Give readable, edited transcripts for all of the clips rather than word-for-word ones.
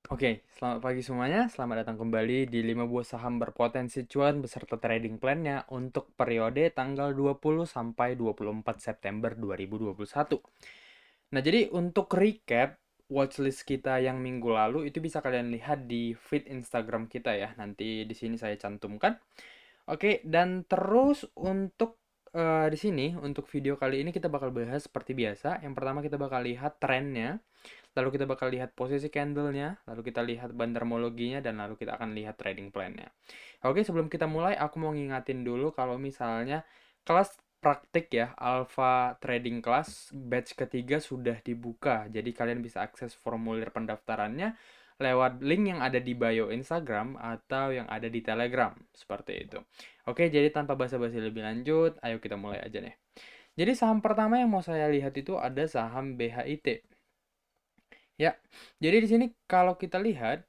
Oke, selamat pagi semuanya. Selamat datang kembali di 5 buah saham berpotensi cuan beserta trading plan-nya untuk periode tanggal 20 sampai 24 September 2021. Nah, jadi untuk recap watchlist kita yang minggu lalu itu bisa kalian lihat di feed Instagram kita ya. Nanti di sini saya cantumkan. Oke, dan terus untuk di sini untuk video kali ini kita bakal bahas seperti biasa. Yang pertama kita bakal lihat trennya. Lalu kita bakal lihat posisi candlenya, lalu kita lihat bandarmologinya, dan lalu kita akan lihat trading plan-nya. Oke, sebelum kita mulai, aku mau ngingatin dulu kalau misalnya kelas praktik ya, Alpha Trading Class batch ketiga sudah dibuka. Jadi kalian bisa akses formulir pendaftarannya lewat link yang ada di bio Instagram atau yang ada di Telegram. Seperti itu. Oke, jadi tanpa basa-basi lebih lanjut, ayo kita mulai aja nih. Jadi saham pertama yang mau saya lihat itu ada saham BHIT. Ya, jadi di sini kalau kita lihat,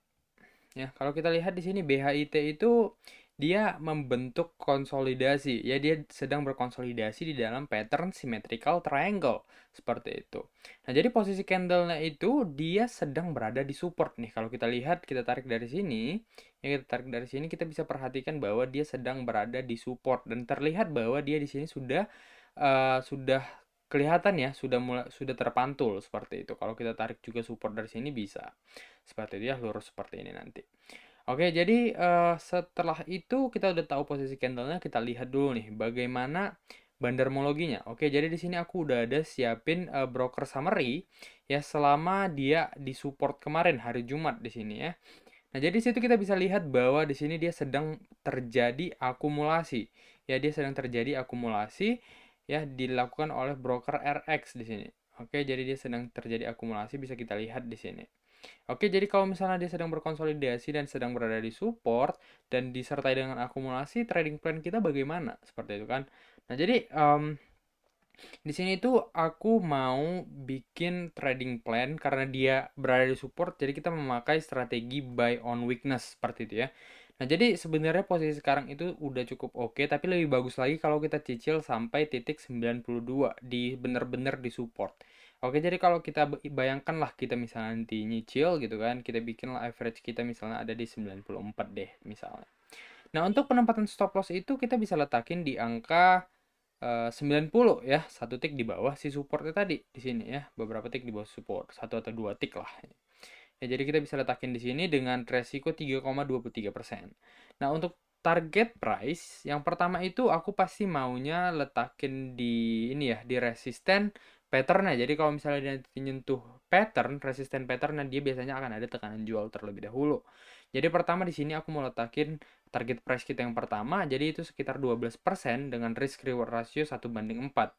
ya kalau kita lihat di sini BHIT itu dia membentuk konsolidasi, ya dia sedang berkonsolidasi di dalam pattern symmetrical triangle seperti itu. Nah, jadi posisi candlenya itu dia sedang berada di support nih. Kalau kita lihat, kita tarik dari sini, ya kita tarik dari sini kita bisa perhatikan bahwa dia sedang berada di support dan terlihat bahwa dia di sini sudah kelihatan ya sudah terpantul seperti itu. Kalau kita tarik juga support dari sini bisa seperti itu ya, lurus seperti ini nanti. Oke, jadi setelah itu kita udah tahu posisi candlenya, kita lihat dulu nih bagaimana bandarmologinya. Oke, jadi di sini aku udah ada siapin broker summary ya selama dia di support kemarin hari Jumat di sini ya. Nah, jadi situ kita bisa lihat bahwa di sini dia sedang terjadi akumulasi. Ya, dia sedang terjadi akumulasi ya dilakukan oleh broker RX di sini. Oke, jadi dia sedang terjadi akumulasi bisa kita lihat di sini. Oke, jadi kalau misalnya dia sedang berkonsolidasi dan sedang berada di support dan disertai dengan akumulasi, trading plan kita bagaimana? Seperti itu kan. Nah, jadi di sini tuh aku mau bikin trading plan karena dia berada di support, jadi kita memakai strategi buy on weakness seperti itu ya. Nah, jadi sebenarnya posisi sekarang itu udah cukup oke, tapi lebih bagus lagi kalau kita cicil sampai titik 92 di bener-bener di support. Oke, jadi kalau kita bayangkan lah kita misalnya nanti nyicil gitu kan, kita bikin lah average kita misalnya ada di 94 deh misalnya. Nah, untuk penempatan stop loss itu kita bisa letakin di angka 90 ya, satu tick di bawah si supportnya tadi di sini ya, beberapa tick di bawah support, satu atau dua tick lah. Ya, jadi kita bisa letakin di sini dengan resiko 3,23%. Nah, untuk target price yang pertama itu aku pasti maunya letakin di ini ya, di resisten patternnya. Jadi kalau misalnya dia nyentuh pattern, resisten patternnya dia biasanya akan ada tekanan jual terlebih dahulu. Jadi pertama di sini aku mau letakin target price kita yang pertama, jadi itu sekitar 12% dengan risk reward ratio 1:4.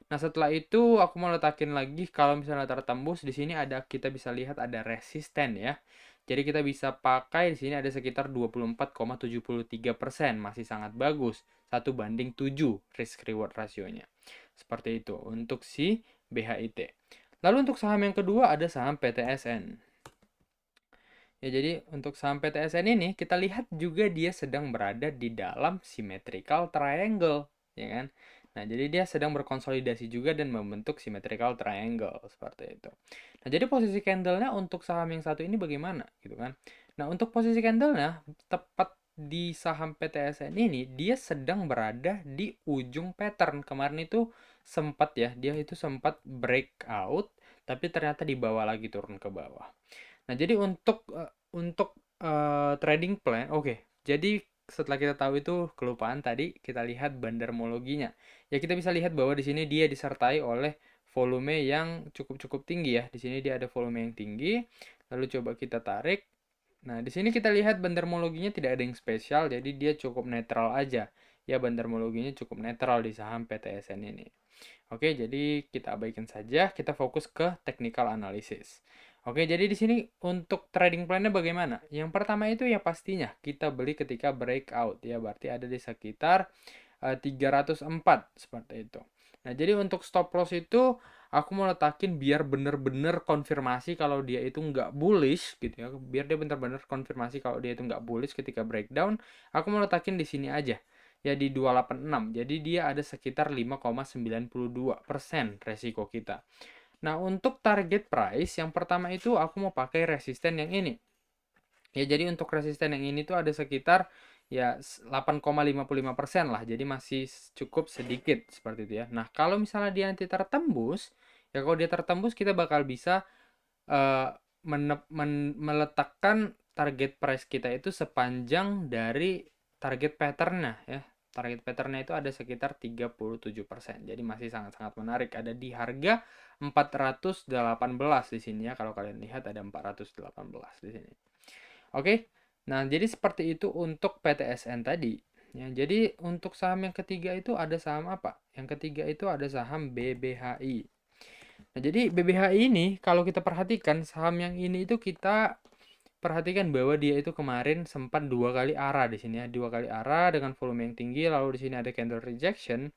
Nah, setelah itu aku mau letakin lagi kalau misalnya tertembus di sini kita bisa lihat ada resisten ya. Jadi kita bisa pakai di sini ada sekitar 24,73%, masih sangat bagus. 1:7 risk reward rasionya. Seperti itu untuk si BHIT. Lalu untuk saham yang kedua ada saham PTSN. Ya, jadi untuk saham PTSN ini kita lihat juga dia sedang berada di dalam symmetrical triangle, ya kan? Nah, jadi dia sedang berkonsolidasi juga dan membentuk symmetrical triangle seperti itu. Nah, jadi posisi candlenya untuk saham yang satu ini bagaimana gitu kan? Nah, untuk posisi candlenya tepat di saham PTSN ini dia sedang berada di ujung pattern. Kemarin itu sempat ya, dia itu sempat breakout tapi ternyata dibawa lagi turun ke bawah. Nah, jadi untuk trading plan, oke. Jadi setelah kita tahu itu kelupaan tadi, kita lihat bandarmologinya. Ya, kita bisa lihat bahwa di sini dia disertai oleh volume yang cukup-cukup tinggi ya. Di sini dia ada volume yang tinggi. Lalu coba kita tarik. Nah, di sini kita lihat bandarmologinya tidak ada yang spesial, jadi dia cukup netral aja. Ya, bandarmologinya cukup netral di saham PTSN ini. Oke, jadi kita abaikan saja, kita fokus ke technical analysis. Oke, jadi di sini untuk trading plan-nya bagaimana? Yang pertama itu ya pastinya kita beli ketika breakout ya, berarti ada di sekitar 304 seperti itu. Nah, jadi untuk stop loss itu aku mau letakin biar bener-bener konfirmasi kalau dia itu nggak bullish gitu ya, biar dia bener-bener konfirmasi kalau dia itu nggak bullish ketika breakdown, aku mau letakin di sini aja ya di 286. Jadi dia ada sekitar 5,92% resiko kita. Nah, untuk target price yang pertama itu aku mau pakai resisten yang ini. Ya, jadi untuk resisten yang ini tuh ada sekitar ya 8,55% lah. Jadi masih cukup sedikit seperti itu ya. Nah, kalau misalnya dia nanti tertembus, ya kalau dia tertembus kita bakal bisa eh, meletakkan target price kita itu sepanjang dari target patternnya ya. Target patternnya itu ada sekitar 37%. Jadi masih sangat-sangat menarik. Ada di harga 418 di sini ya. Kalau kalian lihat ada 418 di sini. Oke. Nah, jadi seperti itu untuk PTSN tadi. Ya, jadi untuk saham yang ketiga itu ada saham apa? Yang ketiga itu ada saham BBHI. Nah, jadi BBHI ini kalau kita perhatikan saham yang ini itu kita perhatikan bahwa dia itu kemarin sempat dua kali ARA di sini ya, dua kali ARA dengan volume yang tinggi, lalu di sini ada candle rejection.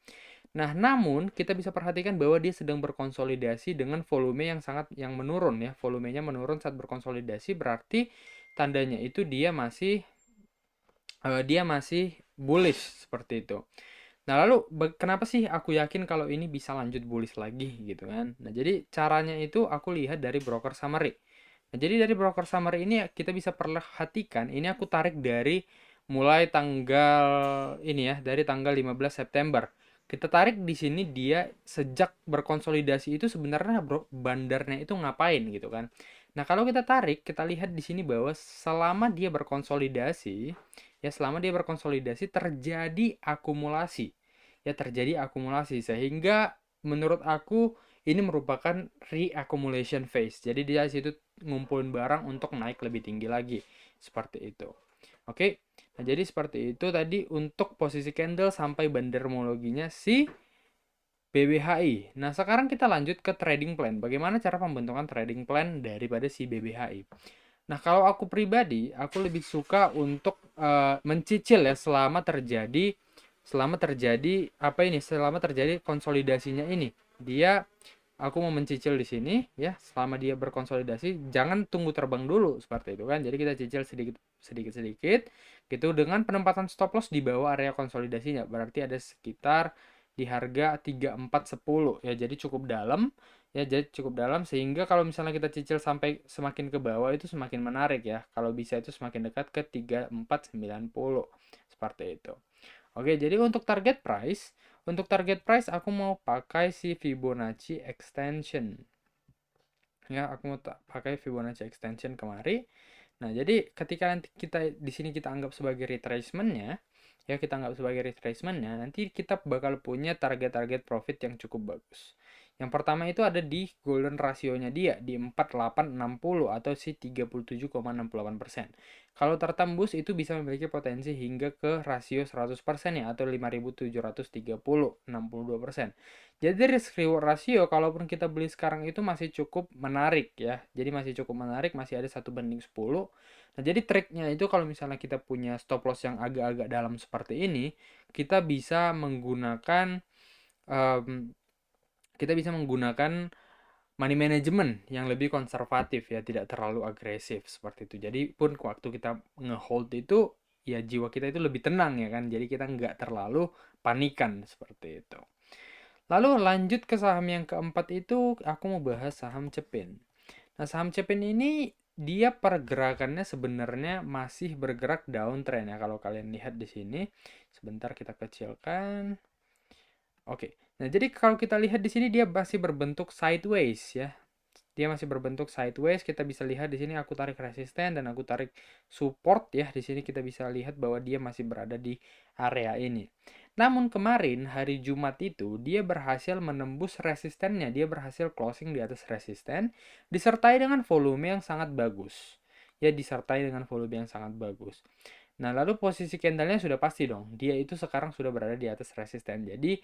Nah, namun kita bisa perhatikan bahwa dia sedang berkonsolidasi dengan volume yang menurun ya. Volumenya menurun saat berkonsolidasi berarti tandanya itu dia masih bullish seperti itu. Nah, lalu kenapa sih aku yakin kalau ini bisa lanjut bullish lagi gitu kan? Nah, jadi caranya itu aku lihat dari broker summary. Nah, jadi dari broker summary ini kita bisa perhatikan, ini aku tarik dari mulai tanggal ini ya, dari tanggal 15 September. Kita tarik di sini dia sejak berkonsolidasi itu sebenarnya bandarnya itu ngapain gitu kan. Nah, kalau kita tarik, kita lihat di sini bahwa selama dia berkonsolidasi terjadi akumulasi. Ya, terjadi akumulasi sehingga menurut aku ini merupakan reaccumulation phase. Jadi dia situ ngumpulin barang untuk naik lebih tinggi lagi. Seperti itu. Oke. Nah, jadi seperti itu tadi untuk posisi candle sampai bandermologinya si BBHI. Nah, sekarang kita lanjut ke trading plan. Bagaimana cara pembentukan trading plan daripada si BBHI? Nah, kalau aku pribadi, aku lebih suka untuk mencicil ya selama terjadi konsolidasinya ini. Aku mau mencicil di sini ya, selama dia berkonsolidasi, jangan tunggu terbang dulu seperti itu kan. Jadi kita cicil sedikit gitu dengan penempatan stop loss di bawah area konsolidasinya. Berarti ada sekitar di harga 3410 ya. Jadi cukup dalam. Ya, jadi cukup dalam sehingga kalau misalnya kita cicil sampai semakin ke bawah itu semakin menarik ya. Kalau bisa itu semakin dekat ke 3490. Seperti itu. Oke, jadi untuk target price aku mau pakai si Fibonacci extension. Ya, aku mau pakai Fibonacci extension kemari. Nah, jadi ketika nanti di sini kita anggap sebagai retracement-nya, ya kita anggap sebagai retracement-nya, nanti kita bakal punya target-target profit yang cukup bagus. Yang pertama itu ada di golden ratio-nya dia di 4860 atau si 37,68%. Kalau tertembus itu bisa memiliki potensi hingga ke rasio 100% ya atau 5730, 62%. Jadi risk reward ratio kalaupun kita beli sekarang itu masih cukup menarik ya. Jadi masih cukup menarik, masih ada 1:10. Nah, jadi triknya itu kalau misalnya kita punya stop loss yang agak-agak dalam seperti ini, kita bisa menggunakan um, money management yang lebih konservatif ya, tidak terlalu agresif seperti itu. Jadi pun waktu kita ngehold itu ya jiwa kita itu lebih tenang ya kan. Jadi kita nggak terlalu panikan seperti itu. Lalu lanjut ke saham yang keempat itu aku mau bahas saham Cepin. Nah, saham Cepin ini dia pergerakannya sebenarnya masih bergerak downtrend ya kalau kalian lihat di sini. Sebentar kita kecilkan. Oke. Nah, jadi kalau kita lihat di sini dia masih berbentuk sideways ya. Dia masih berbentuk sideways. Kita bisa lihat di sini aku tarik resisten dan aku tarik support ya. Di sini kita bisa lihat bahwa dia masih berada di area ini. Namun kemarin hari Jumat itu dia berhasil menembus resistennya. Dia berhasil closing di atas resisten disertai dengan volume yang sangat bagus. Ya, disertai dengan volume yang sangat bagus. Nah, lalu posisi candlenya sudah pasti dong. Dia itu sekarang sudah berada di atas resisten. Jadi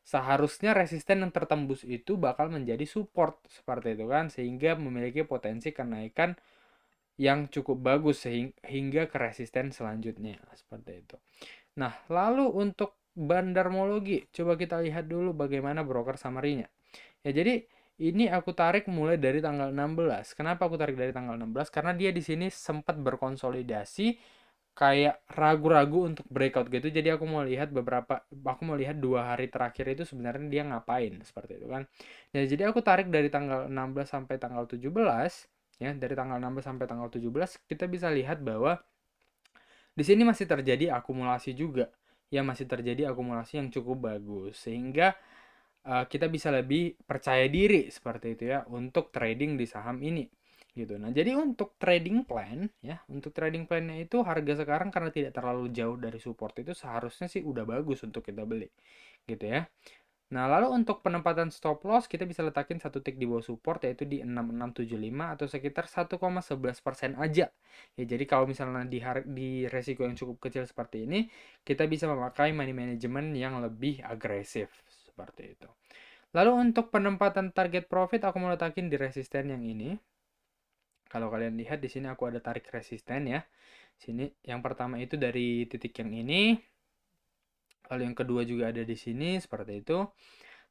seharusnya resisten yang tertembus itu bakal menjadi support seperti itu kan, sehingga memiliki potensi kenaikan yang cukup bagus hingga ke resisten selanjutnya seperti itu. Nah, lalu untuk bandarmologi, coba kita lihat dulu bagaimana broker summary-nya. Ya, jadi ini aku tarik mulai dari tanggal 16. Kenapa aku tarik dari tanggal 16? Karena dia di sini sempat berkonsolidasi kayak ragu-ragu untuk breakout gitu. Jadi aku mau lihat 2 hari terakhir itu sebenarnya dia ngapain seperti itu kan. Ya, jadi aku tarik dari tanggal 16 sampai tanggal 17 ya, dari tanggal 16 sampai tanggal 17 kita bisa lihat bahwa di sini masih terjadi akumulasi juga. Ya, masih terjadi akumulasi yang cukup bagus sehingga kita bisa lebih percaya diri seperti itu ya untuk trading di saham ini gitu. Nah, jadi untuk trading plan ya, untuk trading plannya itu harga sekarang karena tidak terlalu jauh dari support itu seharusnya sih udah bagus untuk kita beli gitu ya. Nah, lalu untuk penempatan stop loss kita bisa letakin satu tick di bawah support yaitu di 6675 atau sekitar 1,11% aja. Ya, jadi kalau misalnya di resiko yang cukup kecil seperti ini, kita bisa memakai money management yang lebih agresif seperti itu. Lalu untuk penempatan target profit aku mau letakin di resisten yang ini. Kalau kalian lihat di sini aku ada tarik resisten ya. Sini yang pertama itu dari titik yang ini. Lalu yang kedua juga ada di sini seperti itu.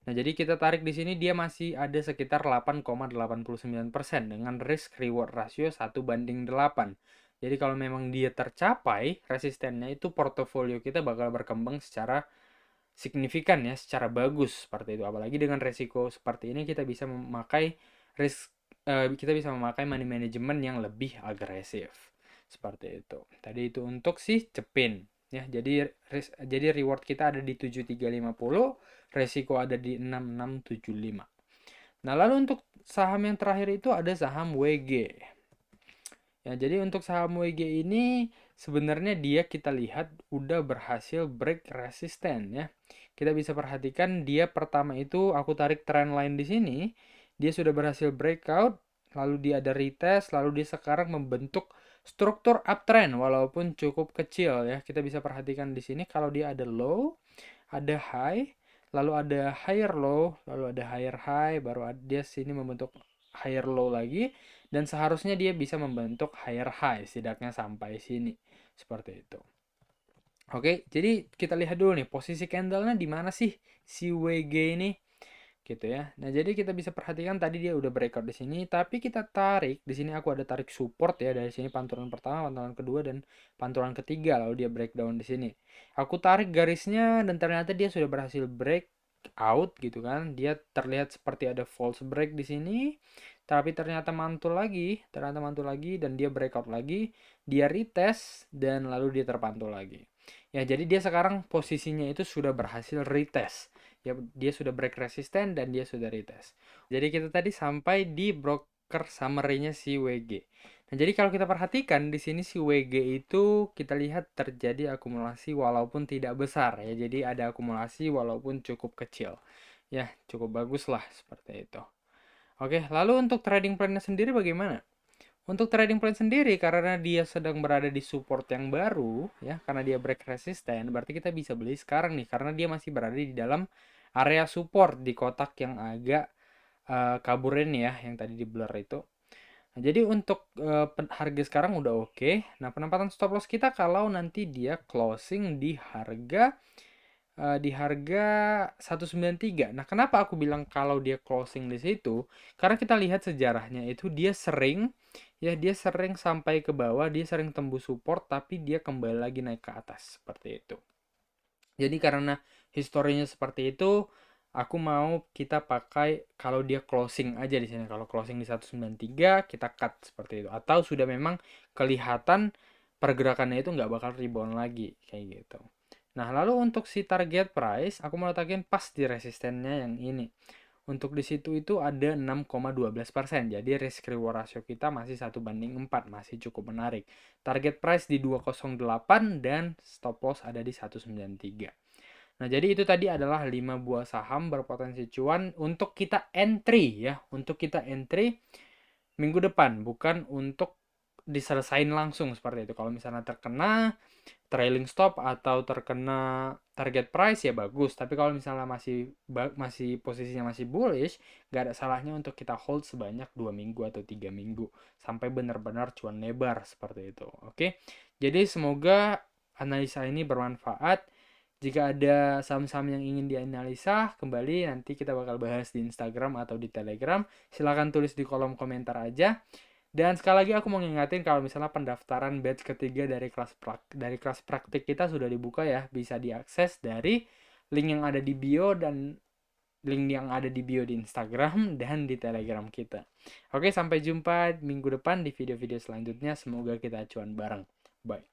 Nah, jadi kita tarik di sini dia masih ada sekitar 8,89% dengan risk reward ratio 1:8. Jadi kalau memang dia tercapai resistennya itu portofolio kita bakal berkembang secara signifikan ya, secara bagus seperti itu. Apalagi dengan resiko seperti ini kita bisa memakai kita bisa memakai money management yang lebih agresif. Seperti itu. Tadi itu untuk si Cepin ya. Jadi reward kita ada di 7350, resiko ada di 6675. Nah, lalu untuk saham yang terakhir itu ada saham WG. Ya, jadi untuk saham WG ini sebenarnya dia kita lihat udah berhasil break resisten ya. Kita bisa perhatikan dia pertama itu aku tarik trend line di sini, dia sudah berhasil breakout, lalu dia ada retest, lalu dia sekarang membentuk struktur uptrend walaupun cukup kecil ya. Kita bisa perhatikan di sini kalau dia ada low, ada high, lalu ada higher low, lalu ada higher high, baru dia sini membentuk higher low lagi, dan seharusnya dia bisa membentuk higher high setidaknya sampai sini seperti itu. Oke, jadi kita lihat dulu nih posisi candlenya di mana sih si WG ini gitu ya. Nah, jadi kita bisa perhatikan tadi dia udah breakout di sini, tapi kita tarik di sini aku ada tarik support ya dari sini pantulan pertama, pantulan kedua dan pantulan ketiga lalu dia breakdown di sini. Aku tarik garisnya dan ternyata dia sudah berhasil break out gitu kan. Dia terlihat seperti ada false break di sini, tapi ternyata mantul lagi dan dia breakout lagi, dia retest dan lalu dia terpantul lagi. Ya, jadi dia sekarang posisinya itu sudah berhasil retest. Ya, dia sudah break resisten dan dia sudah retest. Jadi kita tadi sampai di broker summary-nya si WG. Nah, jadi kalau kita perhatikan di sini si WG itu kita lihat terjadi akumulasi walaupun tidak besar ya. Jadi ada akumulasi walaupun cukup kecil. Ya, cukup bagus lah seperti itu. Oke, lalu untuk trading plan-nya sendiri bagaimana? Untuk trading plan sendiri, karena dia sedang berada di support yang baru, ya, karena dia break resisten, berarti kita bisa beli sekarang nih, karena dia masih berada di dalam area support di kotak yang agak kaburin ya, yang tadi di blur itu. Nah, jadi untuk harga sekarang udah oke. Nah, penempatan stop loss kita kalau nanti dia closing di harga 193. Nah, kenapa aku bilang kalau dia closing di situ? Karena kita lihat sejarahnya itu dia sering sampai ke bawah, dia sering tembus support tapi dia kembali lagi naik ke atas seperti itu. Jadi karena historinya seperti itu, aku mau kita pakai kalau dia closing aja di sini. Kalau closing di 193 kita cut seperti itu. Atau sudah memang kelihatan pergerakannya itu nggak bakal rebound lagi kayak gitu. Nah, lalu untuk si target price, aku mau letakin pas di resistennya yang ini. Untuk di situ itu ada 6,12%. Jadi risk reward ratio kita masih 1:4, masih cukup menarik. Target price di 208 dan stop loss ada di 193. Nah, jadi itu tadi adalah 5 buah saham berpotensi cuan untuk kita entry ya, untuk kita entry minggu depan, bukan untuk diselesain langsung seperti itu. Kalau misalnya terkena trailing stop atau terkena target price ya bagus, tapi kalau misalnya masih posisinya masih bullish, nggak ada salahnya untuk kita hold sebanyak 2 minggu atau 3 minggu sampai benar-benar cuan lebar seperti itu. Oke, jadi semoga analisa ini bermanfaat. Jika ada saham-saham yang ingin dianalisa kembali, nanti kita bakal bahas di Instagram atau di Telegram. Silahkan tulis di kolom komentar aja. Dan sekali lagi aku mau ngingetin kalau misalnya pendaftaran batch ketiga dari kelas praktik kita sudah dibuka ya, bisa diakses dari link yang ada di bio dan link yang ada di bio di Instagram dan di Telegram kita. Oke, sampai jumpa minggu depan di video-video selanjutnya. Semoga kita cuan bareng. Bye.